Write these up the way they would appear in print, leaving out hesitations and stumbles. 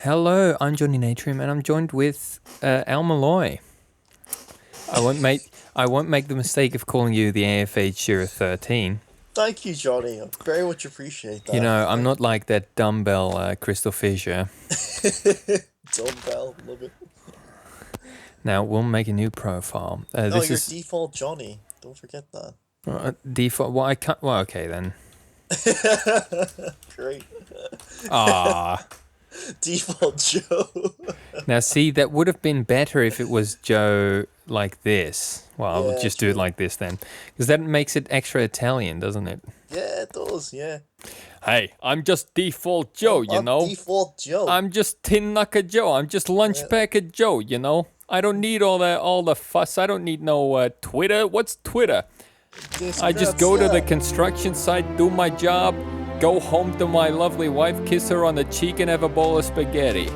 Hello, I'm Johnny Natrium, and I'm joined with Al Malloy. I won't make the mistake of calling you the AFH Shearer 13. Thank you, Johnny. I very much appreciate that. You know, I'm not like that dumbbell Crystal Fisher. Dumbbell, love it. Now, we'll make a new profile. No, This your is default Johnny. Don't forget that. default. Well, I can't. Well, okay then. Great. Ah. Default Joe. Now, see, that would have been better if it was Joe like this. Well, I'll Yeah, just do it like this then, because that makes it extra Italian, doesn't it? Yeah, it does, yeah. Hey, I'm just default Joe, you I'm know. Default Joe. I'm just Tin Knucker Joe. I'm just Lunch Packer Joe, you know. I don't need all the fuss. I don't need no Twitter. What's Twitter? I just go to the construction site, do my job, go home to my lovely wife, kiss her on the cheek, and have a bowl of spaghetti.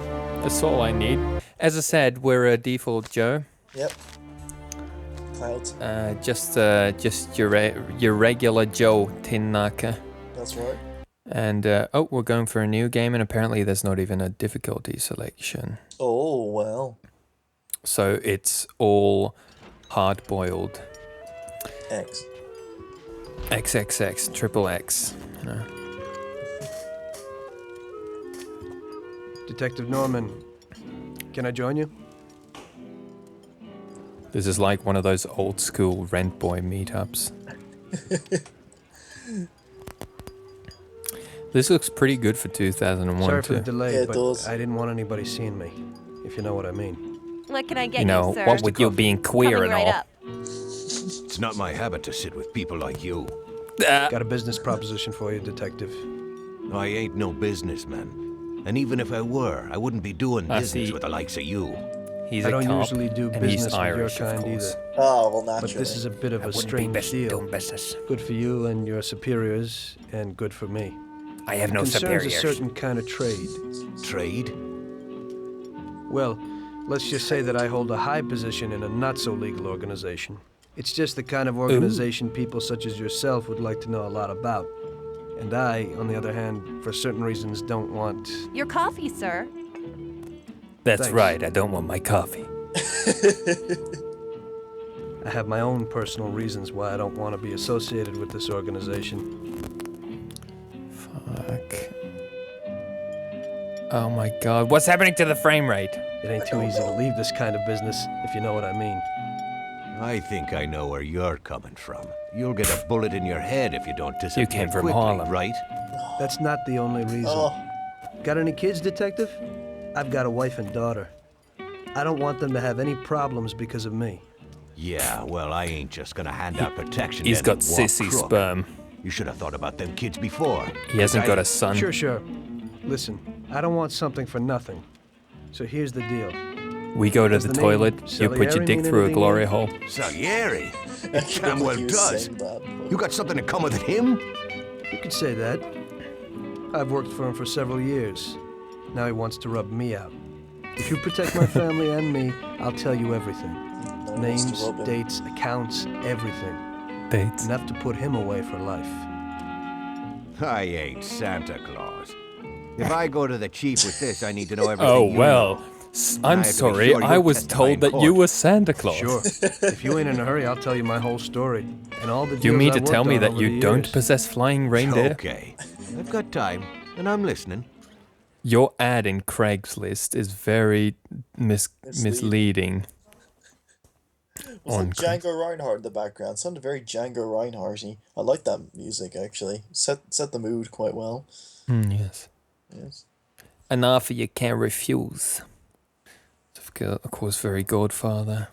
That's all I need. As I said, we're a default Joe. Yep. Clouds. Just your regular Joe Tin Knucker. That's right. And we're going for a new game, and apparently there's not even a difficulty selection. Oh, well. So it's all hard-boiled. X. XXX, triple X, you know. Detective Norman, can I join you? This is like one of those old-school Rent Boy meetups. This looks pretty good for 2001, Sorry for too. the delay, Yeah, it but does. I didn't want anybody seeing me, if you know what I mean. What can I get You know, sir? what with you being queer Coming and right all. up. It's not my habit to sit with people like you. Got a business proposition for you, Detective. I ain't no businessman. And even if I were, I wouldn't be doing I business see. with the likes of you. He's I a don't cop, usually do and he's business with Irish, your of kind course. either. Oh, well, naturally. But this is a bit of a Wouldn't be strange best deal. doing business. Good for you and your superiors, and good for me. I have no Concerns superiors. a certain kind of trade. Trade? Well, let's just say that I hold a high position in a not-so-legal organization. It's just the kind of organization people such as yourself would like to know a lot about. And I, on the other hand, for certain reasons, don't want... Your coffee, sir. That's Thanks. right, I don't want my coffee. I have my own personal reasons why I don't want to be associated with this organization. Fuck. Oh my god, what's happening to the frame rate? It ain't too easy to leave this kind of business, if you know what I mean. I think I know where you're coming from. You'll get a bullet in your head if you don't disappear came from quickly, Harlem. right? That's not the only reason. Oh, Got any kids, Detective? I've got a wife and daughter. I don't want them to have any problems because of me. Yeah, well, I ain't just gonna hand out protection. He's then got and walk sissy crook. sperm. You should have thought about them kids before. He hasn't Okay? got a son. Sure. Listen, I don't want something for nothing. So here's the deal. We go to Does the the name toilet, you put your Salieri dick mean through a anything glory here? hole. Salieri? I It damn well he was does. saying that, but- You got something in common with him? You could say that. I've worked for him for several years. Now he wants to rub me out. If you protect my family and me, I'll tell you everything. No one wants to Names, rub him. dates, accounts, everything. Dates. Enough to put him away for life. I ain't Santa Claus. If I go to the chief with this, I need to know everything. Oh, you well. know. I'm I have to be sorry, sure I you'll was testify told in that you court. were Santa Claus. Sure. If you ain't in a hurry, I'll tell you my whole story. And all the Do you deals mean I to tell worked me on that over you the don't years. possess flying reindeer? Okay. I've got time, and I'm listening. Your ad in Craigslist is very misleading. Was On that Django Reinhardt in the background? It sounded very Django Reinhardt-y. I like that music, actually. Set the mood quite well. Yes. Yes. An offer you can't refuse. Of course, very Godfather.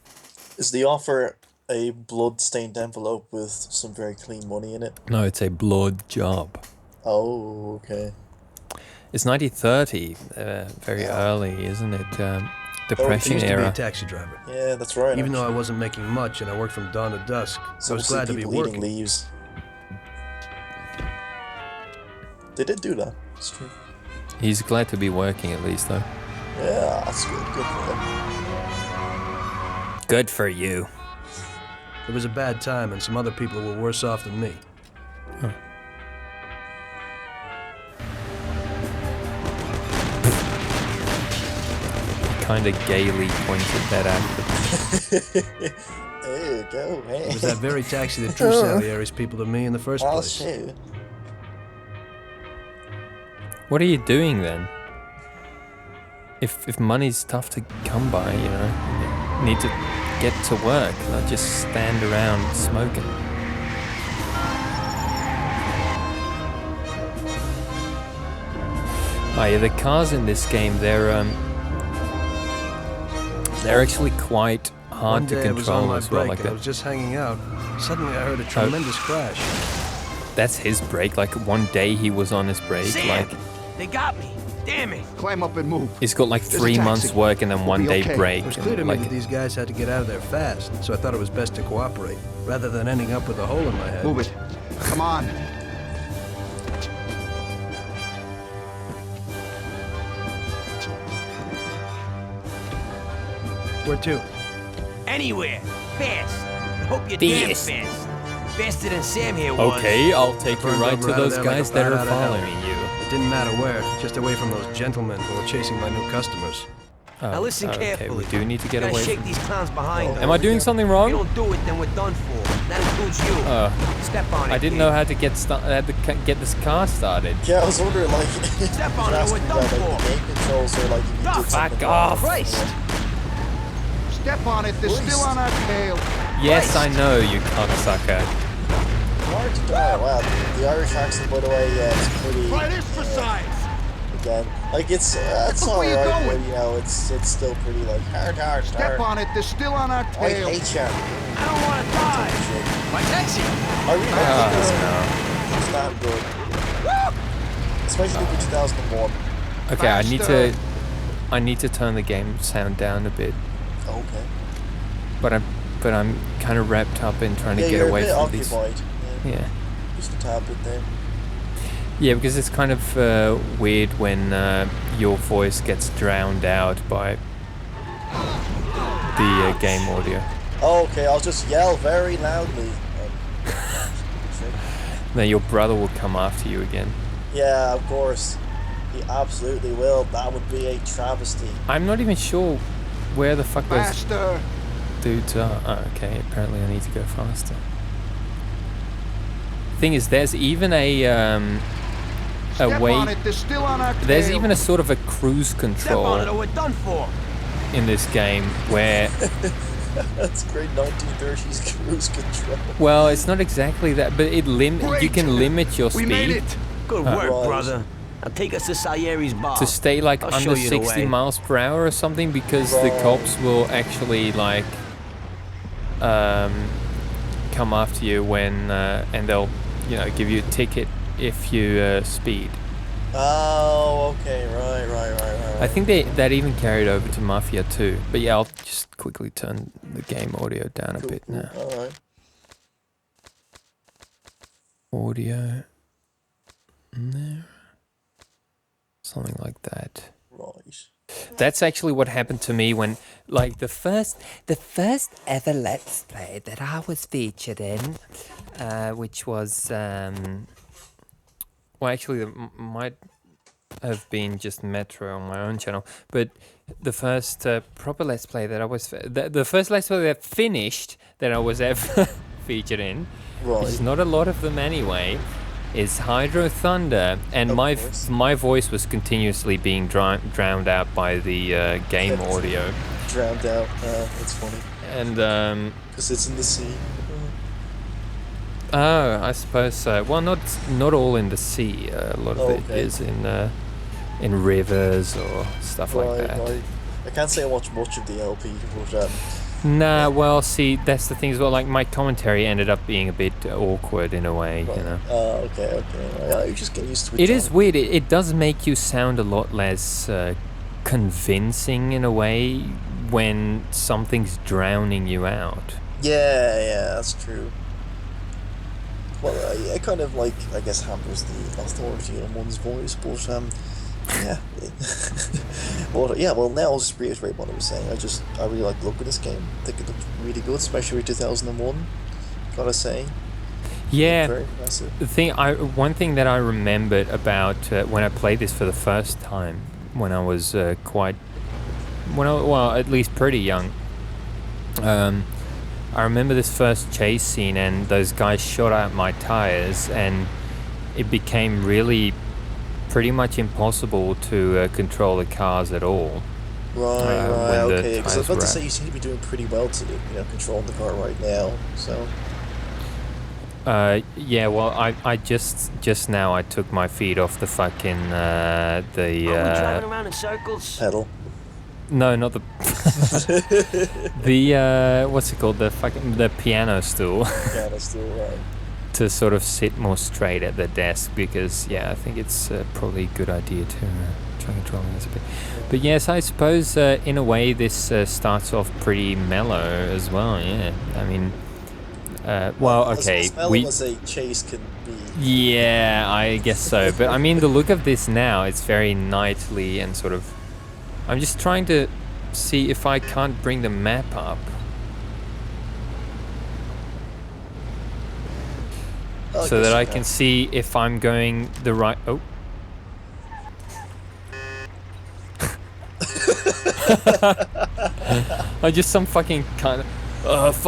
Is the offer a blood-stained envelope with some very clean money in it? No, it's a blood job. Oh, okay. It's 1930, very early, isn't it? I Depression used to be a era. taxi driver. Yeah, that's right. Even though I actually. wasn't making much and I worked from dawn to dusk, So I was glad to be people eating working. leaves. They did do that. It's true. He's glad to be working at least, though. Yeah, that's good. Good for them. Good for you. It was a bad time and some other people were worse off than me. kind of gaily pointed that out. There you go, hey. It was that very taxi that drew Salieri's people to me in the first Oh, place. shit. What are you doing then? If money's tough to come by, you know, you need to get to work, not just stand around smoking. Oh yeah, the cars in this game, they're actually quite hard One to day I was on control my as well. break Like and I that. was just hanging out. Suddenly I heard a tremendous crash. That's his break. Like one day he was on his break. Sam! Like They got me. Damn it. Climb up and move. he's got like There's a 3 taxi. months work and then We'll one be day okay. break. It was and, clear to me like, that these guys had to get out of there fast, so I thought it was best to cooperate, rather than ending up with a hole in my head. Move it. Come on. Where to? Anywhere. Fast. I hope you're damn Fast. fast. Faster than Sam here was. Okay, I'll take you Burned right over to out of those there like guys a that bat are out of hell. following you. It didn't matter where, just away from those gentlemen who were chasing my new customers. Now listen okay, carefully. we do need to get Gotta away shake from... these clowns behind us. Am I doing something If we wrong? don't do it, then we're done for. That includes you. Step on it. I didn't kid. know how to get this car started. Yeah, I was wondering, like, Step on it, asking we're about, done like, for. the game controls or like if you did Fuck something off. wrong. Christ. Step on it. They're still on our tail. Yes, I know, you cocksucker. Hard to die. Wow, the Irish accent, by the way, yeah, it's pretty. Try this for size. Again, like it's Look where alright, you're but going. you know, it's still pretty like hard. Step on it. They're still on our I tail. hate you. I don't want to die. Shit. My taxi. I really like this game. It's not good. Especially for 2001. Okay, Faster. I need to turn the game sound down a bit, Okay. but I'm kind of wrapped up in trying Yeah, to get you're away a bit from these. occupied. Yeah. Yeah. Just a tad bit there. Yeah, because it's kind of weird when your voice gets drowned out by the game audio. Oh, okay, I'll just yell very loudly. Then your brother will come after you again. Yeah, of course. He absolutely will. That would be a travesty. I'm not even sure where the fuck those Faster. dudes are. Oh, okay, apparently I need to go faster. Thing is, there's even a Step way. on it. They're still on our tail. There's even a sort of a cruise Step on it control or we're done for. in this game where, That's great 1930s cruise control. well, it's not exactly that, but you Great. can limit your We made speed it. Good Huh. work, Right. brother. Now take us to Salieri's bar. to stay like I'll show under you the 60 way. miles per hour or something, because the Right. cops will actually like come after you when and they'll give you a ticket if you speed. Oh, okay, right. I think that even carried over to Mafia II. But yeah, I'll just quickly turn the game audio down a bit now. Alright. Audio. There. Something like that. Right. That's actually what happened to me when, like, the first ever Let's Play that I was featured in, which was, well, actually, might have been just Metro on my own channel, but the first proper Let's Play that I was, the first Let's Play that finished that I was ever featured in, which is Right. not a lot of them anyway, is Hydro Thunder, and Of my course. my voice was continuously being drowned out by the game Yes. audio, Drowned out. It's funny. and Because it's in the sea. oh, I suppose so. Well, not all in the sea. A lot of it Okay. is in rivers or stuff like that. Right. I can't say I watched much of the LP, but Nah, well, see, that's the thing as well. Like, my commentary ended up being a bit awkward in a way, you know. okay. Right. You just get used to it. It is John. weird. It does make you sound a lot less convincing in a way when something's drowning you out. Yeah, that's true. Well, it kind of like, I guess, hampers the authority on one's voice, but yeah. But yeah, well, now I'll just reiterate what I was saying. I really like the look of this game. I think it looks really good, especially with 2001. Gotta say, Yeah. very impressive. One thing that I remembered about when I played this for the first time, when I was quite well, at least pretty young. I remember this first chase scene, and those guys shot out my tires, and it became really pretty much impossible to control the cars at all. Right, okay. Because I was about to tires say you seem to be doing pretty well to, control the car right now. So. Yeah, well, I just now I took my feet off the fucking Are we driving around in circles? Pedal. No, not the the what's it called, the piano stool. Piano stool, right. To sort of sit more straight at the desk, because I think it's probably a good idea to try controlling this a bit. But yes, I suppose in a way this starts off pretty mellow as well. Yeah, I mean. Well, okay. As mellow as a chase can be. Yeah, I guess so. But I mean, the look of this now, it's very nightly and sort of. I'm just trying to see if I can't bring the map up. So that I can see if I'm going the right. Oh. Just some fucking kind of.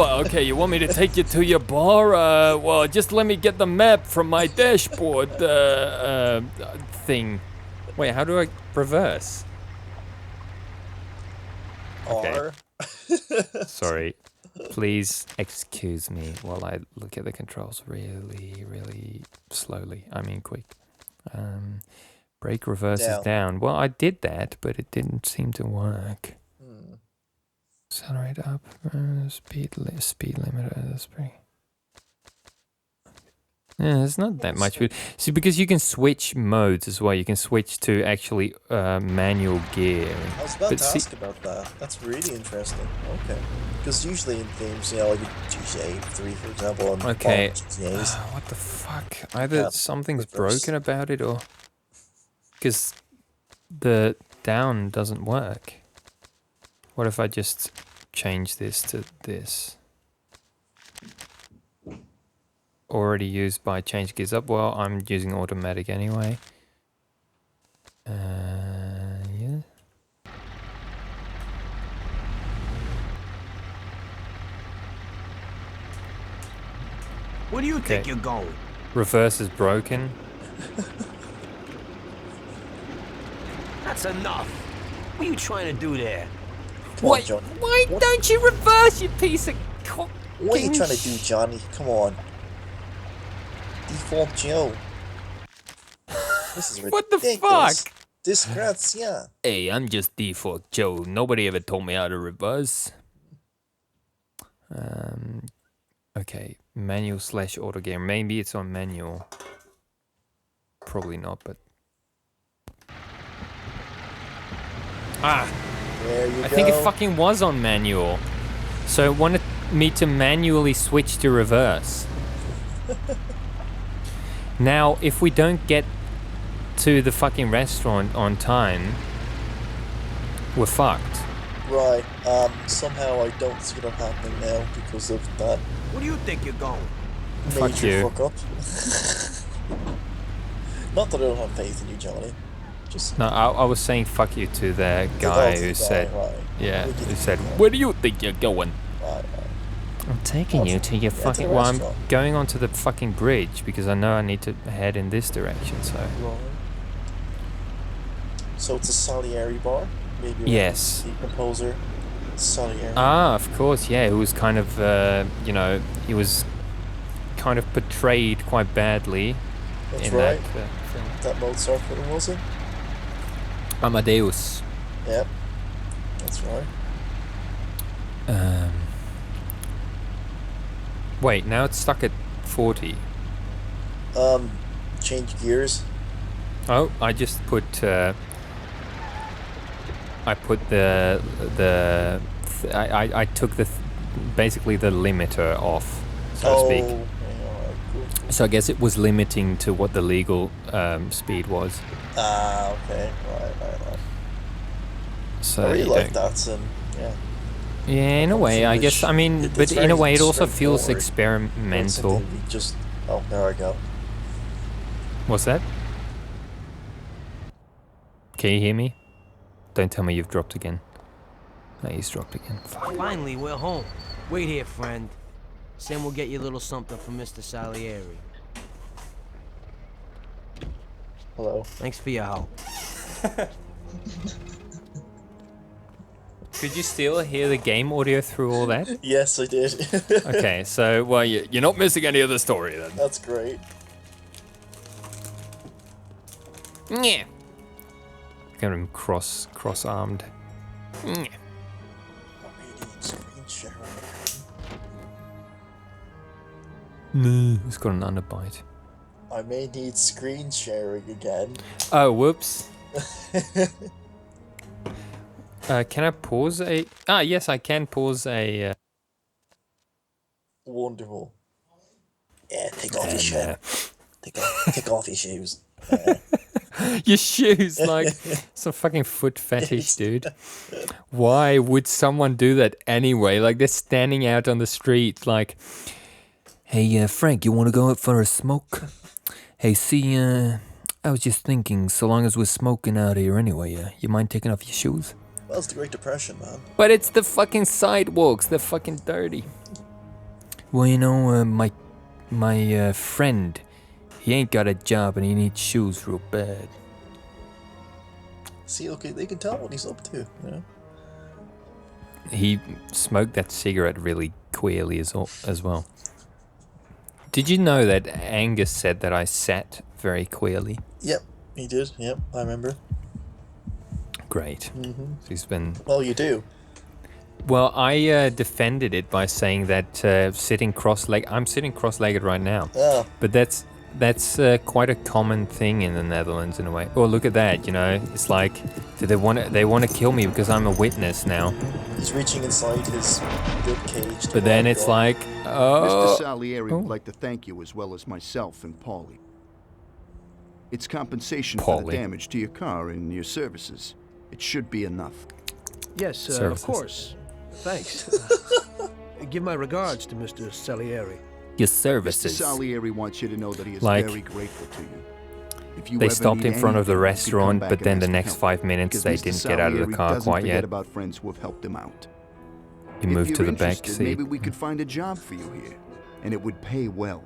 Okay, you want me to take you to your bar? Well, just let me get the map from my dashboard thing. Wait, how do I reverse? Okay. Sorry. Please excuse me while I look at the controls really, really slowly. I mean quick. Brake reverse is down. Well, I did that, but it didn't seem to work. Accelerate up, speed limiter. That's pretty. Yeah, it's not that much. See, because you can switch modes as well. You can switch to actually manual gear. I was about to ask about that. That's really interesting. Okay. Because usually in games, like GTA 3, for example, on GTAs, what the fuck? Either something's broken about it, or because the down doesn't work. What if I just change this to this? Already used by change gears up. Well, I'm using automatic anyway. Yeah. Where do you think you're going? Reverse is broken. That's enough. What are you trying to do there? Why don't you reverse, you piece of cock? What are you trying to do, Johnny? Come on. Default Joe. This is ridiculous. What the fuck? Disgrazia. Hey, I'm just default Joe. Nobody ever told me how to reverse. Okay, manual / auto gear. Maybe it's on manual. Probably not, but. There you go. I think it fucking was on manual. So it wanted me to manually switch to reverse. Now, if we don't get to the fucking restaurant on time, we're fucked. Right. Somehow I don't see that happening now because of that. Where do you think you're going? Fuck you. Fuck up. Not that I don't have faith in you, Johnny. Just. No, I was saying fuck you to the guy who said, who said, where do you think you're going? Right. I'm taking you to your fucking. Well, I'm going onto the fucking bridge because I know I need to head in this direction. So. Right. So it's a Salieri bar, maybe. Yes. The composer, Salieri. Ah, of course, yeah. It was kind of, he was kind of portrayed quite badly. That's in right. that film. That Mozart film, was it? Amadeus. Yep. That's right. Wait, now it's stuck at 40. Change gears. Oh, I just put. I put I took basically the limiter off, so to speak. Okay, alright, cool. So I guess it was limiting to what the legal speed was. Okay, right. So I really like that, and yeah. Yeah, in a way, I guess. I mean, but in a way, it also feels straightforward. experimental. Just there I go. What's that? Can you hear me? Don't tell me you've dropped again. No, he's dropped again. Fuck. Finally, we're home. Wait here, friend. Sam will get you a little something from Mr. Salieri. Hello. Thanks for your help. Could you still hear the game audio through all that? Yes, I did. Okay, so, well, you're not missing any of the story then. That's great. Yeah. Got him cross-armed. Yeah. Screen sharing. No, he's got an underbite. I may need screen sharing again. Oh, whoops. Can I pause a... Ah, yes, I can pause a... Wonderful. Yeah, take off your shirt. Take off your shoes. Your shoes, like some fucking foot fetish, dude. Why would someone do that anyway? Like, they're standing out on the street, like, hey, Frank, you want to go out for a smoke? Hey, see, I was just thinking, so long as we're smoking out here anyway, you mind taking off your shoes? Well, it's the Great Depression, man. But it's the fucking sidewalks, they're fucking dirty. Well, you know, my friend, he ain't got a job and he needs shoes real bad. See, okay, they can tell what he's up to, you know? He smoked that cigarette really queerly as well. Did you know that Angus said that I sat very queerly? Yep, he did. Yep, I remember. Great. He's been... Well, you do. Well, I defended it by saying that sitting cross-legged... I'm sitting cross-legged right now. Oh. But that's quite a common thing in the Netherlands in a way. Oh, look at that, you know. It's like, do they want to kill me because I'm a witness now. He's reaching inside his rib cage. But then it's like, oh... Mr. Salieri would like to thank you as well as myself and Paulie. It's compensation for the damage to your car and your services. It should be enough. Yes, of course. Thanks. Give my regards to Mr. Salieri. Your services. Mr. Salieri wants you to know that he is Like, very grateful to you. If you they ever stopped need in front of the anything, you can come restaurant, back but and then the ask next help. 5 minutes Because they Mr. didn't get out of the Salieri car doesn't quite forget yet. about friends who have helped him out. He moved If to you're the back interested, seat. maybe we could find a job for you here, and it would pay well.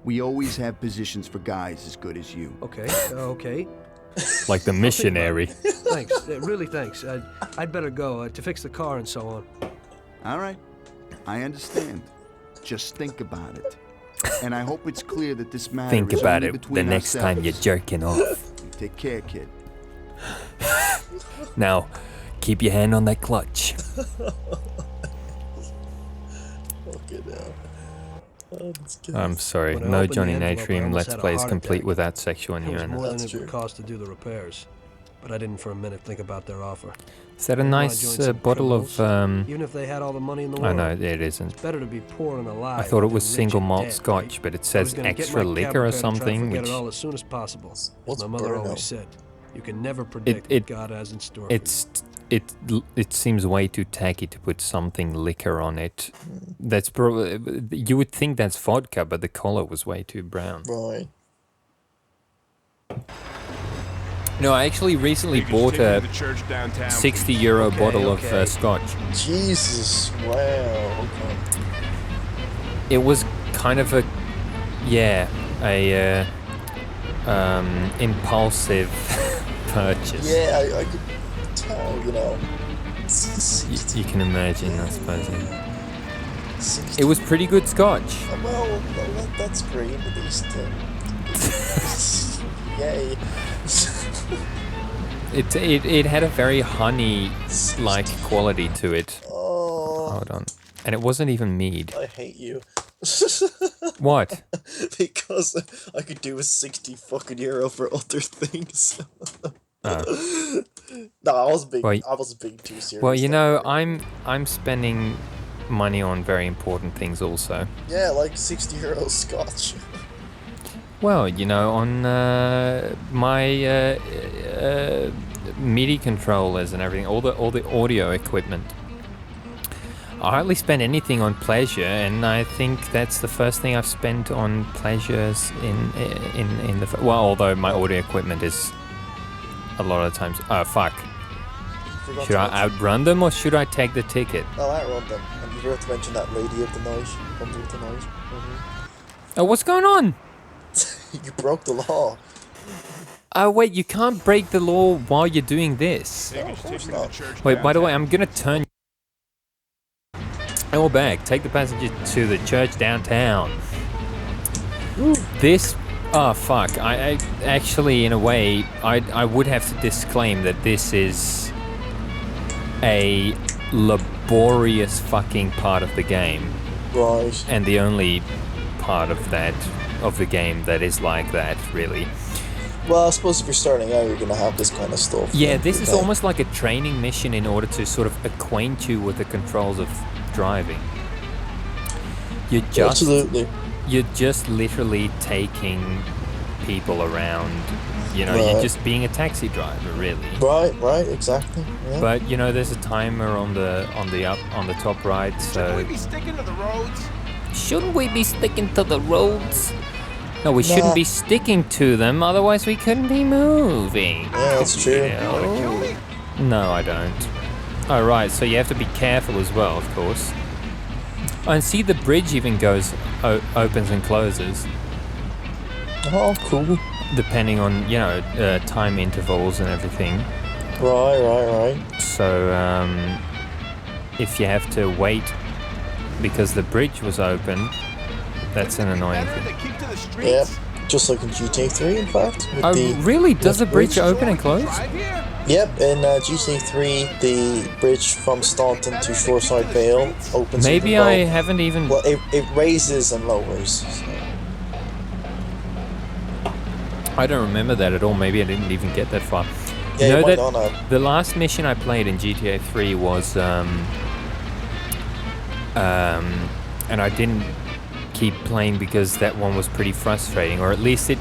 We always have positions for guys as good as you. Okay, okay. Like the missionary. Thanks, really thanks. I'd better go to fix the car and so on. All right, I understand. Just think about it. And I hope it's clear that this matter Think is about only it the between next time you're ourselves. jerking off. Take care, kid. Now, keep your hand on that clutch. Fucking hell. Oh, that's good. I'm sorry, When I no opened the Johnny envelope, I Natrium almost Let's had a Play is heart complete attack. without sexual It was innuendo. more than That's it would true. cost to do the repairs. But I didn't for a minute think about their offer. Is that a I wanna nice join some bottle of... criminals. Even if they had all the money in the Oh world. no, it isn't. It's better to be poor and alive. I thought it than was rich single and malt dead, scotch, right? but it I was says gonna get extra my cab liquor or repaired and try to something, forget which... it all as soon as possible. What's My mother Burno? always said, you can never predict what God has in store for you. It seems way too tacky to put something liquor on it. That's probably... You would think that's vodka, but the color was way too brown. Right. No, I actually recently bought a 60 euro bottle of scotch. Jesus, wow. Okay. It was kind of a... Yeah, a impulsive purchase. Yeah, I could tell, you know. You can imagine, I suppose. Yeah. 60. It was pretty good scotch. Well, that's great, at least. Yay. It had a very honey-like quality to it. Oh, Hold on. And it wasn't even mead. I hate you. What? Because I could do with 60 fucking euro for other things. Oh. No, I wasn't being, Well, I wasn't being too serious. Well, you don't know, worry. I'm spending money on very important things also. Yeah, like 60 euro scotch. Well, you know, on my MIDI controllers and everything, all the audio equipment. I hardly spend anything on pleasure, and I think that's the first thing I've spent on pleasures in well, although my audio equipment is a lot of times. Oh fuck! forgot Should to I mention. outrun them or should I take the ticket? Oh, outrun them. And you forgot to mention that lady of the night, under the night. Oh, what's going on? You broke the law. Oh, wait, you can't break the law while you're doing this. No, of course not. Wait, by the way, I'm gonna turn your bag. Take the passenger to the church downtown. This, oh fuck! I actually, in a way, I would have to disclaim that this is a laborious fucking part of the game, Right. and the only part of the game that is like that, really. Well, I suppose if you're starting out, you're gonna have this kind of stuff. Yeah, like, this is okay. almost like a training mission in order to sort of acquaint you with the controls of driving. Absolutely. You're just literally taking people around. You know, Right. you're just being a taxi driver, really. Right, exactly. Yeah. But you know, there's a timer on the top right. So be sticking to the roads? shouldn't we be sticking to the roads? No, we shouldn't be sticking to them. Otherwise, we couldn't be moving. Yeah, that's true. No, I don't. Oh, right, so you have to be careful as well, of course. Oh, and see, the bridge even goes, opens and closes, Oh, cool. depending on, you know, time intervals and everything. Right. So, if you have to wait because the bridge was open, that's an annoying thing. Keep to the streets. Yeah, just like in GTA 3, in fact. With Oh, the, really? Does the bridge open and close? Drive here. Yep, in GTA 3, the bridge from Staunton to Shoreside Vale opens. Maybe even I though- haven't even... Well, it raises and lowers. So. I don't remember that at all. Maybe I didn't even get that far. Yeah, You know you might that not have. the last mission I played in GTA 3 was... and I didn't keep playing because that one was pretty frustrating, or at least it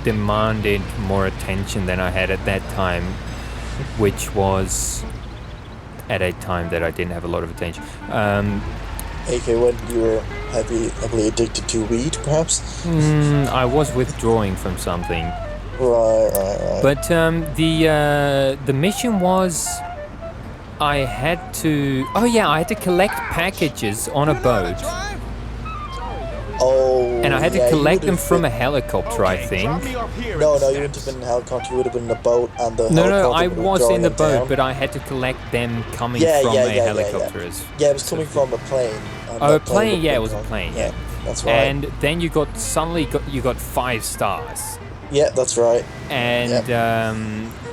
demanded more attention than I had at that time, which was at a time that I didn't have a lot of attention. AK, when you were heavily addicted to weed, perhaps? I was withdrawing from something, Right. but the mission was I had to collect packages on a boat. Oh. And I had to yeah, you collect them would've from a been- helicopter, I think. Drop me off here. No, at the you wouldn't have been in a helicopter. You would have been in a boat, and the No, helicopter I would have was drawn in the it boat, down. but I had to collect them coming Yeah, from yeah, a yeah, helicopter. Yeah, it was coming from a plane. and Oh, a that plane? would've Yeah, it been was a gone. plane, Yeah, yeah. that's right. And then you got 5 stars. Yeah, that's right. And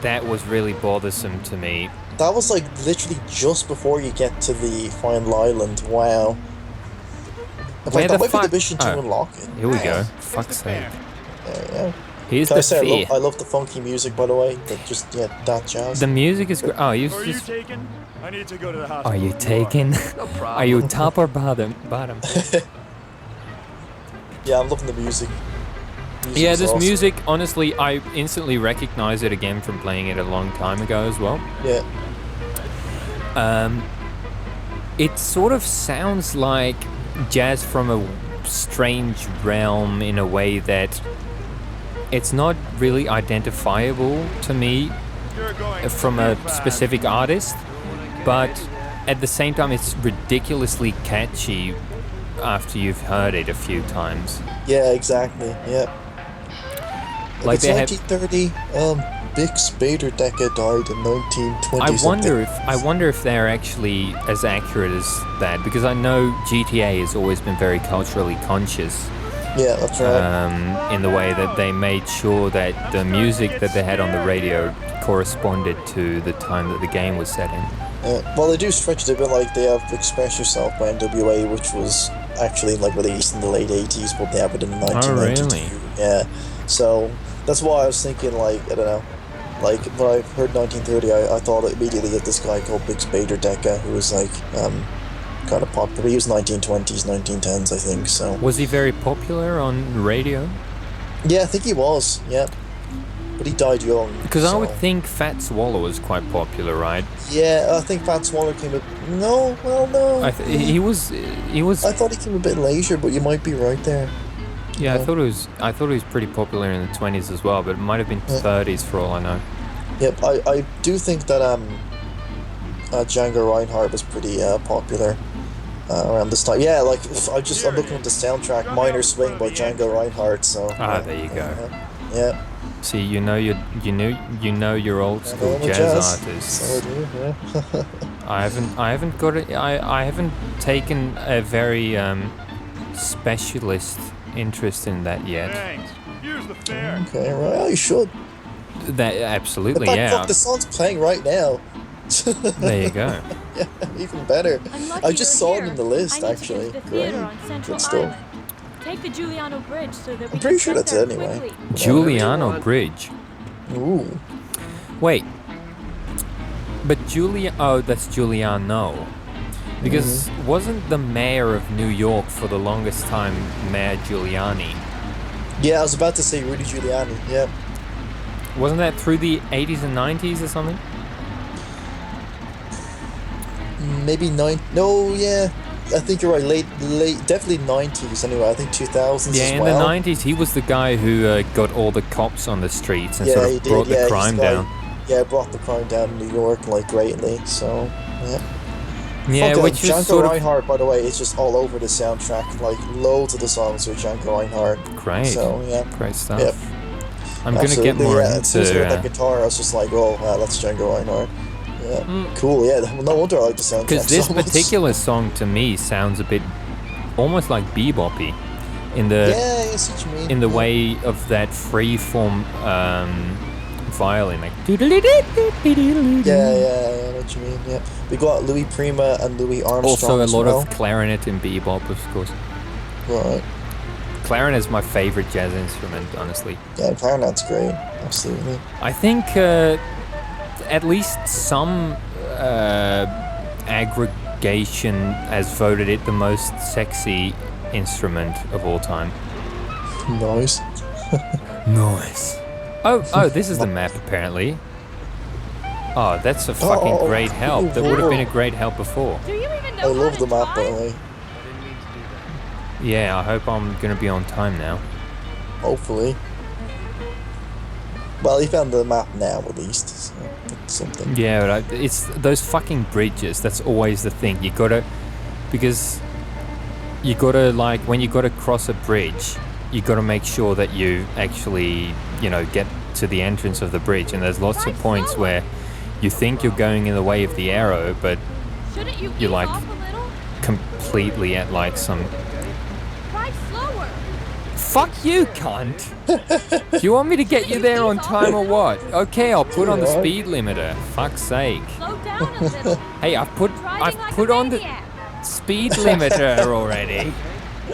that was really bothersome to me. That was like literally just before you get to the final island. Wow. In Where fact, the that might fuck- be the mission to oh. unlock it. Here we go. Fuck's sake. Yeah. Here's Can I the say fear. I love the funky music, by the way. That jazz. The music is great. Oh, you just... taken? I need to go to the hospital. Are you taken? Are you top or bottom? Yeah, I'm loving the music. Yeah, Music's this awesome. music, honestly, I instantly recognize it again from playing it a long time ago as well. Yeah. It sort of sounds like jazz from a strange realm in a way that it's not really identifiable to me from a specific artist, but at the same time it's ridiculously catchy after you've heard it a few times. Yeah, exactly. Yeah. Like It's they have 1930. Bix Baderdecke died in 1920. I wonder if they're actually as accurate as that, because I know GTA has always been very culturally conscious. Yeah, that's right. In the way that they made sure that the music that they had on the radio corresponded to the time that the game was set in. Well, they do stretch it a bit, like they have Express Yourself by NWA, which was actually like released in the late 80s, but they have it in 1992. really? Yeah. So that's why I was thinking, like, I don't know. Like, when I heard 1930, I thought immediately of this guy called Bix Baderdecke, who was like, kind of popular. He was 1920s, 1910s, I think, so. Was he very popular on radio? Yeah, I think he was, yeah. But he died young. Because I so- would think Fat Swallow was quite popular, right? Yeah, I think Fat Swallow came a... No, well, no. He was. I thought he came a bit later, but you might be right there. Yeah, Yeah. I thought he was pretty popular in the 20s as well, but it might have been 30s for all I know. Yep, I do think that Django Reinhardt was pretty popular around this time. Yeah, like I'm looking at the soundtrack, Minor Swing by Django Reinhardt. So There you go. yeah. See, you know your old school I'm a jazz artists. So I do, yeah. I haven't got it. I haven't taken a very specialist interest in that yet. Thanks. Here's the fare. Okay, right. Oh, you should. That absolutely, In fact, yeah. fuck, the song's playing right now. There you go. Yeah, even better. Unlucky I just you're saw here. it in the list, I need actually. To get to the Great. theater on Central Good stuff. Island. Take the Giuliano Bridge so that we I'm can pretty sure get that's there it anyway. quickly. Giuliano Bridge. Ooh. Wait. But that's Giuliano. Because wasn't the mayor of New York for the longest time Mayor Giuliani? Yeah, I was about to say Rudy Giuliani. Yeah. Wasn't that through the 80s and 90s or something? Maybe No, yeah. I think you're right. Late, definitely 90s anyway. I think 2000s Yeah, as in well. the 90s, he was the guy who got all the cops on the streets and sort he of brought did, the he's crime the guy- down. Yeah, brought the crime down in New York, like, greatly. So, yeah. Yeah, Fuck, which is Django sort of Reinhardt, by the way, is just all over the soundtrack. Like, loads of the songs are Django Reinhardt. great. So, yeah. Great stuff. Yep. I'm going to get Absolutely, more yeah. As soon as I heard that into... guitar, I was just like, oh, wow, that's Django Reinhardt. Yeah. Cool, yeah. No wonder I like the soundtrack Because this so much. particular song, to me, sounds a bit almost like beboppy in the Yeah, I see what you mean. in the Yeah. way of that freeform violin, like. Yeah, I know what you mean, yeah. We got Louis Prima and Louis Armstrong Also, a as lot well. of clarinet in bebop, of course. Right. Clarinet is my favorite jazz instrument, honestly. Yeah, clarinet's great. Absolutely. I think at least some aggregation has voted it the most sexy instrument of all time. Nice. Nice. Oh, this is the map apparently. Oh, that's a fucking Oh, great help. That would have been a great help before. Do you even I know love how the to map, by drive? the way. Yeah, I hope I'm gonna be on time now. Hopefully. Well, he found the map now, at least. So that's something. Yeah, but it's those fucking bridges. That's always the thing. Because you gotta, like, when you gotta cross a bridge, you gotta make sure that you actually, get to the entrance of the bridge. And there's lots of points where you think you're going in the way of the arrow, but Shouldn't you you're ease like off a little? completely at like some. Drive slower. Fuck you, cunt! Do you want me to get you there on time or what? Okay, I'll put on the speed limiter. Fuck's sake. Slow down a little. Hey, I've put Driving like on a the maniac. speed limiter already.